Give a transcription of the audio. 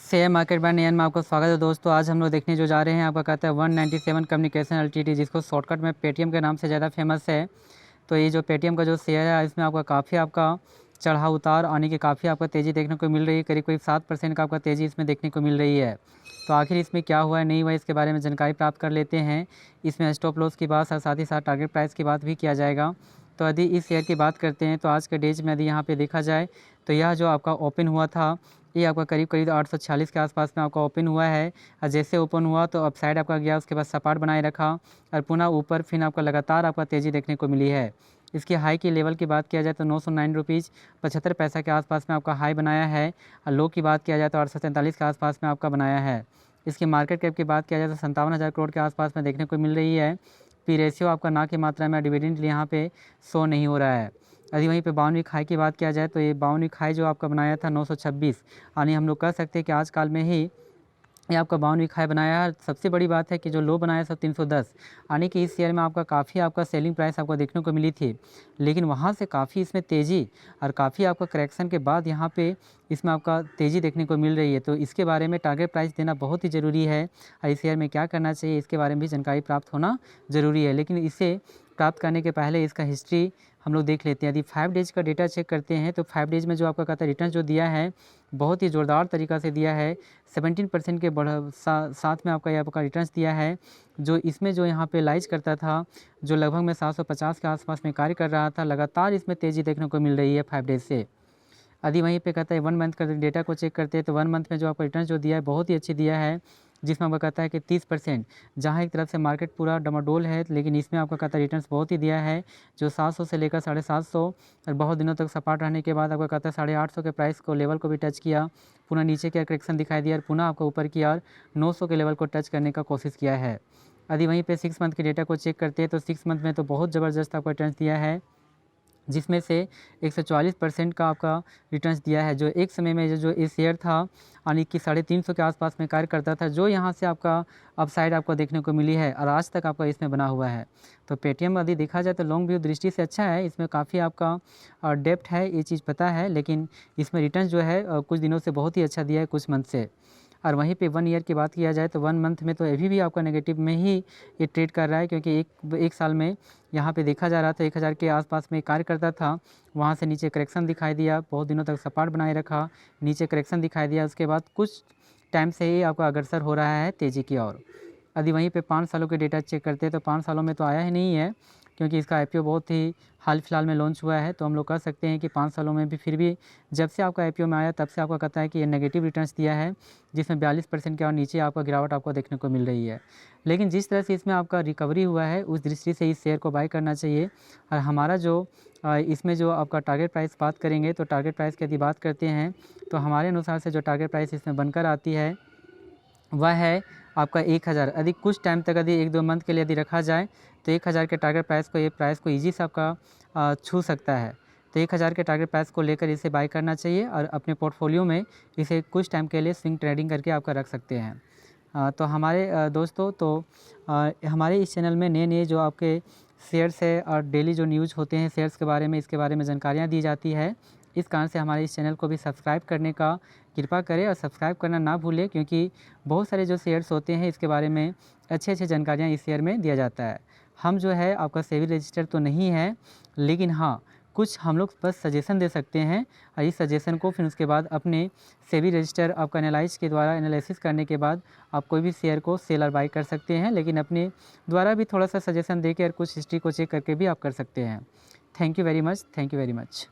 Share market bye नयन में आपका स्वागत है दोस्तों। आज हम लोग देखने जो जा रहे हैं आपका कहता है 197 कम्युनिकेशन एलटीडी, जिसको शॉर्टकट में पेटीएम के नाम से ज़्यादा फेमस है। तो ये जो पेटीएम का जो शेयर है इसमें आपका काफ़ी आपका चढ़ाव उतार आने की काफ़ी आपका तेज़ी देखने को मिल रही है। करीब करीब 7% का आपका तेज़ी इसमें देखने को मिल रही है। तो आखिर इसमें क्या हुआ है नहीं हुआ इसके बारे में जानकारी प्राप्त कर लेते हैं। इसमें स्टॉप लॉस की बात और साथ ही साथ टारगेट प्राइस की बात भी किया जाएगा। तो यदि इस शेयर की बात करते हैं तो आज के डेज में यदि यहाँ पे देखा जाए तो यह जो आपका ओपन हुआ था ये आपका करीब करीब 846 के आसपास में आपका ओपन हुआ है। और जैसे ओपन हुआ तो अपसाइड आपका गया, उसके बाद सपाट बनाए रखा और पुनः ऊपर फिर आपका लगातार आपका तेज़ी देखने को मिली है। इसकी हाई की लेवल की बात किया जाए तो 909 रुपीज़ 75 पैसा के आसपास में आपका हाई बनाया है। और लो की बात किया जाए तो 843 के आसपास में आपका बनाया है। इसकी मार्केट कैप की बात किया जाए तो 57,000 करोड़ के आसपास में देखने को मिल रही है। पी रेशियो आपका ना की मात्रा में डिविडेंड यहाँ पे शो नहीं हो रहा है। यदि वहीं पे 52वीं खाई की बात किया जाए तो ये 52वीं खाई जो आपका बनाया था 926, यानी हम लोग कह सकते हैं कि आज काल में ही ये आपका 52वीं खाई बनाया है। सबसे बड़ी बात है कि जो लो बनाया था 310, यानी कि इस शेयर में आपका काफ़ी आपका सेलिंग प्राइस आपको देखने को मिली थी, लेकिन वहाँ से काफ़ी इसमें तेज़ी और काफ़ी आपका करेक्शन के बाद यहाँ पे इसमें आपका तेज़ी देखने को मिल रही है। तो इसके बारे में टारगेट प्राइस देना बहुत ही ज़रूरी है और इस शेयर में क्या करना चाहिए इसके बारे में भी जानकारी प्राप्त होना ज़रूरी है। लेकिन इसे प्राप्त करने के पहले इसका हिस्ट्री हम लोग देख लेते हैं। यदि 5 डेज का डेटा चेक करते हैं तो 5 डेज में जो आपका कहता है रिटर्न जो दिया है बहुत ही ज़ोरदार तरीक़ा से दिया है। 17% के साथ में आपका ये आपका रिटर्न्स दिया है। जो इसमें जो यहाँ पे लाइज करता था जो लगभग में 750 के आसपास में कार्य कर रहा था, लगातार इसमें तेज़ी देखने को मिल रही है 5 डेज से। यदि वहीं पे कहता है 1 मंथ का डेटा को चेक करते हैं तो 1 मंथ में जो आपका रिटर्न जो दिया है बहुत ही अच्छी दिया है, जिसमें आपका कहता है कि 30%, जहाँ एक तरफ से मार्केट पूरा डमाडोल है लेकिन इसमें आपका कहता है रिटर्न्स बहुत ही दिया है। जो 700 से लेकर 750 और बहुत दिनों तक सपाट रहने के बाद आपका कहता है 850 के प्राइस को लेवल को भी टच किया, पुनः नीचे की करेक्शन दिखाई दिया और पुनः आपको ऊपर की ओर 900 के लेवल को टच करने का कोशिश किया है। यदि वहीं पे 6 मंथ के डेटा को चेक करते हैं तो 6 मंथ में तो बहुत ज़बरदस्त आपका रिटर्न्स दिया है, जिसमें से 144% का आपका रिटर्न्स दिया है। जो एक समय में जो ये शेयर था यानी कि 350 के आसपास में कार्य करता था, जो यहाँ से आपका अपसाइड आपको देखने को मिली है और आज तक आपका इसमें बना हुआ है। तो पेटीएम यदि देखा जाए तो लॉन्ग व्यू दृष्टि से अच्छा है, इसमें काफ़ी आपका डेप्थ है, ये चीज़ पता है, लेकिन इसमें रिटर्न जो है कुछ दिनों से बहुत ही अच्छा दिया है, कुछ मंथ से। और वहीं पे 1 ईयर की बात किया जाए तो 1 मंथ में तो अभी भी आपका नेगेटिव में ही ये ट्रेड कर रहा है, क्योंकि एक साल में यहाँ पे देखा जा रहा था 1000 के आसपास में कार्य करता था, वहाँ से नीचे करेक्शन दिखाई दिया, बहुत दिनों तक सपाट बनाए रखा, नीचे करेक्शन दिखाई दिया, उसके बाद कुछ टाइम से ही आपका अग्रसर हो रहा है तेज़ी की ओर। यदि वहीं पे 5 सालों के डेटा चेक करते हैं तो 5 सालों में तो आया ही नहीं है, क्योंकि इसका आईपीओ बहुत ही हाल फिलहाल में लॉन्च हुआ है। तो हम लोग कह सकते हैं कि 5 सालों में भी फिर भी जब से आपका आईपीओ में आया तब से आपका कहता है कि ये नेगेटिव रिटर्न्स दिया है, जिसमें 42% के और नीचे आपका गिरावट आपको देखने को मिल रही है। लेकिन जिस तरह से इसमें आपका रिकवरी हुआ है उस दृष्टि से इस शेयर को बाय करना चाहिए। और हमारा जो इसमें जो आपका टारगेट प्राइस बात करेंगे तो टारगेट प्राइस की यदि बात करते हैं तो हमारे अनुसार से जो टारगेट प्राइस इसमें बनकर आती है वह है आपका 1000। यदि कुछ टाइम तक यदि 1-2 मंथ के लिए यदि रखा जाए तो 1000 के टारगेट प्राइस को ईजी से आपका छू सकता है। तो 1000 के टारगेट प्राइस को लेकर इसे बाय करना चाहिए और अपने पोर्टफोलियो में इसे कुछ टाइम के लिए स्विंग ट्रेडिंग करके आपका रख सकते हैं। तो हमारे दोस्तों हमारे इस चैनल में नए जो आपके शेयर्स है और डेली जो न्यूज़ होते हैं शेयर्स के बारे में, इसके बारे में जानकारियाँ दी जाती है। इस कारण से हमारे इस चैनल को भी सब्सक्राइब करने का कृपा करें और सब्सक्राइब करना ना भूलें, क्योंकि बहुत सारे जो शेयर्स होते हैं इसके बारे में अच्छे जानकारियाँ इस शेयर में दिया जाता है। हम जो है आपका सेबी रजिस्टर तो नहीं है, लेकिन हाँ कुछ हम लोग बस सजेशन दे सकते हैं और इस सजेशन को फिर उसके बाद अपने सेबी रजिस्टर आपका एनालिसिस करने के बाद आप कोई भी शेयर को सेल और बाई कर सकते हैं, लेकिन अपने द्वारा भी थोड़ा सा सजेशन देकर कुछ हिस्ट्री को चेक करके भी आप कर सकते हैं। Thank you very much.